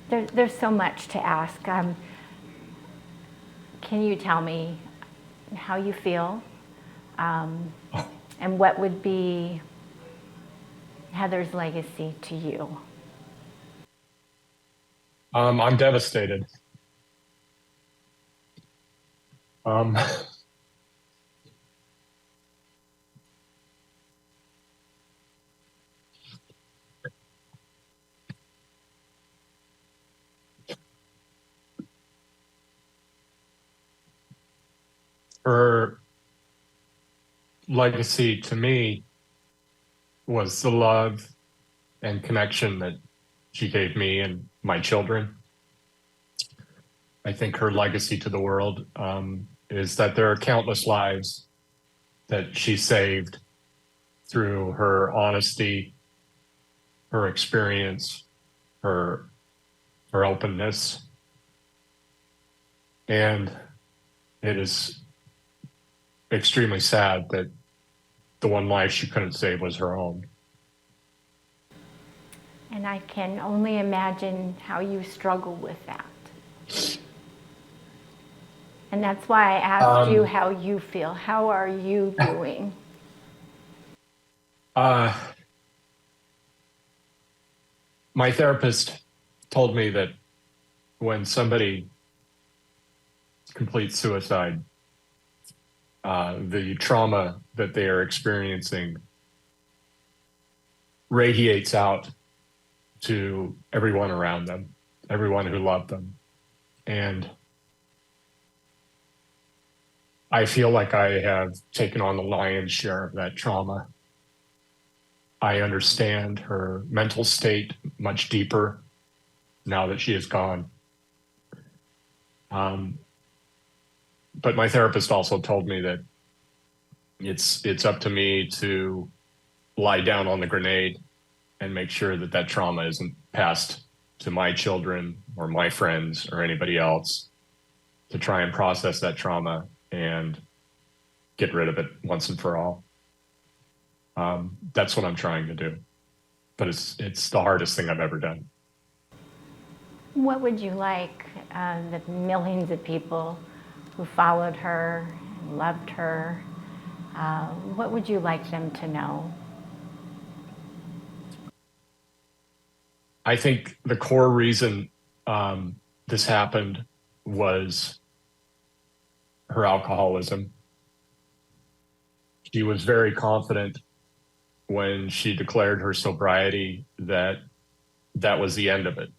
There's so much to ask. Can you tell me how you feel, and what would be Heather's legacy to you? I'm devastated. Um, her legacy to me was the love and connection that she gave me and my children. I think her legacy to the world is that there are countless lives that she saved through her honesty, her experience, her openness. And it is extremely sad that the one life she couldn't save was her own. And I can only imagine how you struggle with that. And that's why I asked you how you feel. How are you doing? My therapist told me that when somebody completes suicide, the trauma that they are experiencing radiates out to everyone around them, everyone who loved them. And I feel like I have taken on the lion's share of that trauma. I understand her mental state much deeper now that she is gone. But my therapist also told me that it's up to me to lie down on the grenade and make sure that that trauma isn't passed to my children or my friends or anybody else, to try and process that trauma and get rid of it once and for all. That's what I'm trying to do, but it's the hardest thing I've ever done. What would you like the millions of people who followed her, and loved her, what would you like them to know? I think the core reason this happened was her alcoholism. She was very confident when she declared her sobriety that that was the end of it.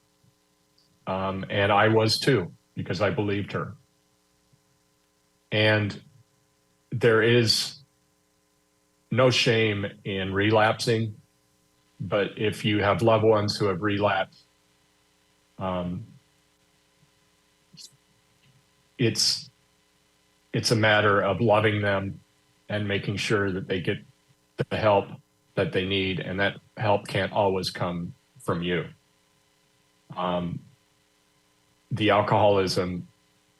And I was too, because I believed her. And there is no shame in relapsing, but if you have loved ones who have relapsed, it's a matter of loving them and making sure that they get the help that they need, and that help can't always come from you. The alcoholism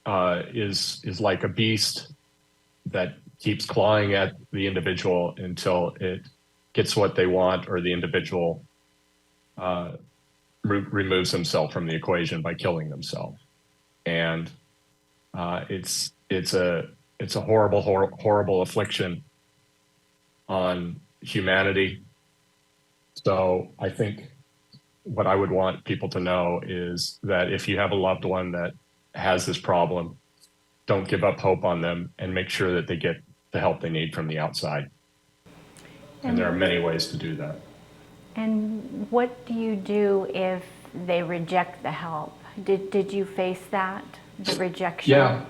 is like a beast that keeps clawing at the individual until it gets what they want, or the individual removes himself from the equation by killing themselves. And it's a horrible affliction on humanity. So I think what I would want people to know is that if you have a loved one that has this problem, don't give up hope on them, and make sure that they get the help they need from the outside. And there are many ways to do that. And what do you do if they reject the help? Did you face that, the rejection?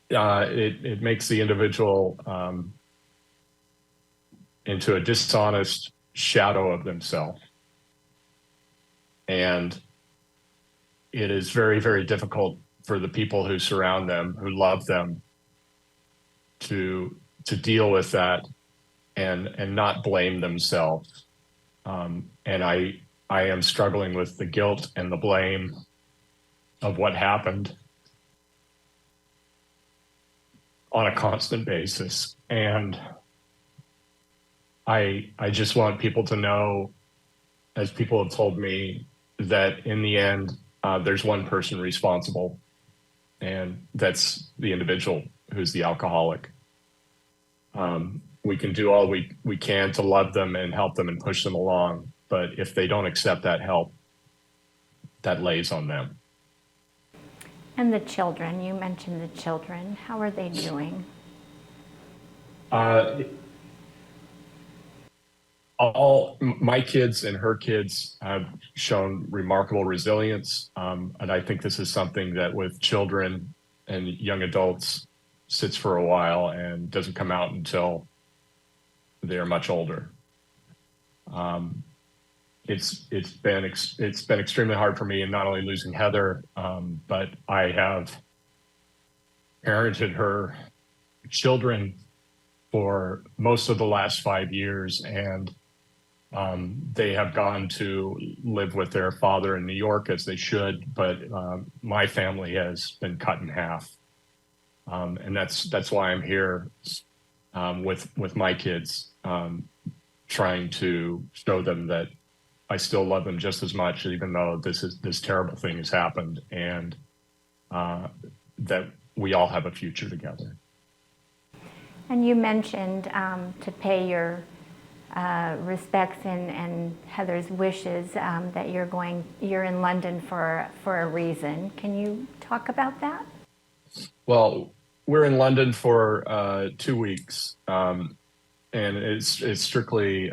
Yeah. It makes the individual into a dishonest shadow of themselves. And it is very, very difficult for the people who surround them, who love them, to deal with that and not blame themselves. And I am struggling with the guilt and the blame of what happened on a constant basis. And I just want people to know, as people have told me, that in the end, there's one person responsible, and that's the individual who's the alcoholic. We can do all we can to love them and help them and push them along, but if they don't accept that help, that lays on them. And the children, you mentioned the children. How are they doing? Uh, all my kids and her kids have shown remarkable resilience, and I think this is something that with children and young adults sits for a while and doesn't come out until they are much older. It's been extremely hard for me, and not only losing Heather, but I have parented her children for most of the last 5 years, and they have gone to live with their father in New York as they should, but my family has been cut in half, and that's why I'm here with my kids, trying to show them that I still love them just as much, even though this terrible thing has happened, and that we all have a future together. And you mentioned to pay your respects and Heather's wishes, that you're in London for a reason. Can you talk about that? Well, we're in London for 2 weeks, and it's strictly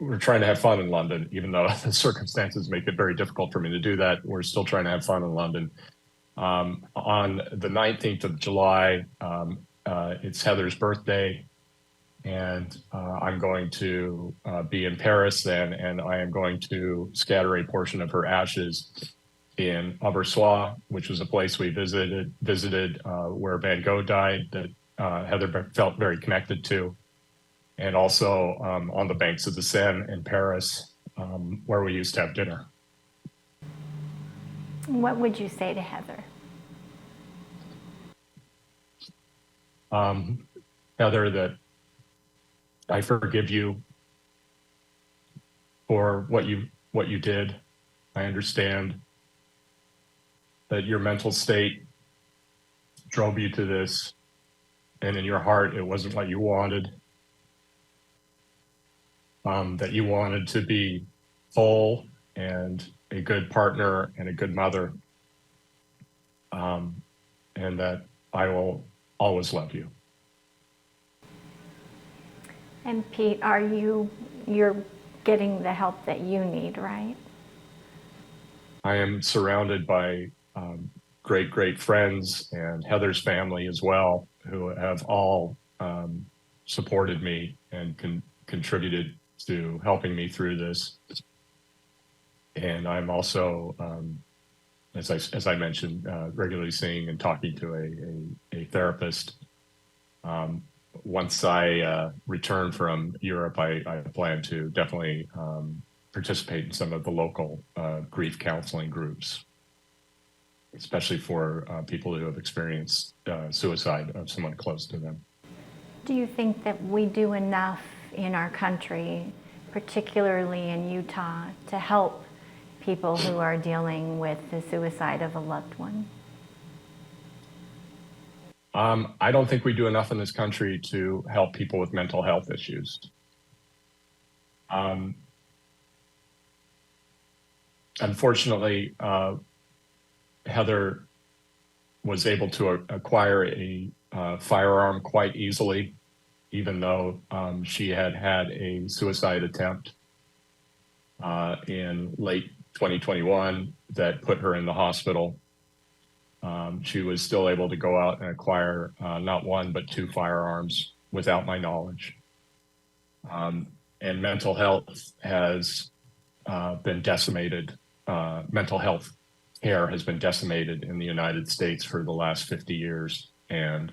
we're trying to have fun in London, even though the circumstances make it very difficult for me to do that. We're still trying to have fun in London. On the 19th of July, it's Heather's birthday, and I'm going to be in Paris then, and I am going to scatter a portion of her ashes in Abersoir, which was a place we visited where Van Gogh died, that Heather felt very connected to, and also on the banks of the Seine in Paris, where we used to have dinner. What would you say to Heather? Heather, that I forgive you for what you did. I understand that your mental state drove you to this, and in your heart, it wasn't what you wanted. That you wanted to be whole and a good partner and a good mother, and that I will always love you. And Pete, you're getting the help that you need, right? I am surrounded by great friends, and Heather's family as well, who have all supported me and contributed to helping me through this. And I'm also, as I mentioned, regularly seeing and talking to a therapist. Once I return from Europe, I plan to definitely participate in some of the local grief counseling groups, especially for people who have experienced suicide of someone close to them. Do you think that we do enough in our country, particularly in Utah, to help people who are dealing with the suicide of a loved one? I don't think we do enough in this country to help people with mental health issues. Unfortunately, Heather was able to acquire a firearm quite easily, even though she had a suicide attempt in late 2021 that put her in the hospital. She was still able to go out and acquire not one, but 2 firearms without my knowledge. And mental health has been decimated. Mental health care has been decimated in the United States for the last 50 years. And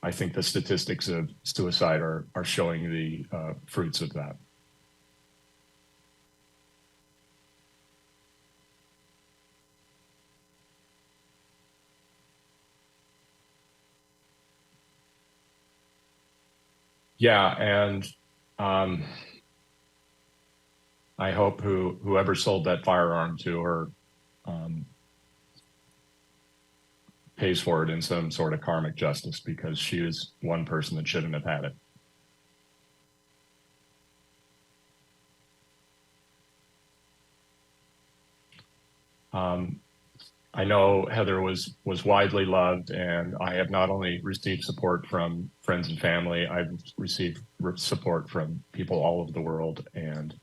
I think the statistics of suicide are showing the fruits of that. Yeah, and I hope whoever sold that firearm to her pays for it in some sort of karmic justice, because she is one person that shouldn't have had it. I know Heather was widely loved, and I have not only received support from friends and family, I've received support from people all over the world, and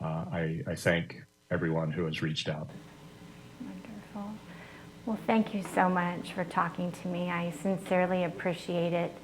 I thank everyone who has reached out. Wonderful. Well, thank you so much for talking to me. I sincerely appreciate it.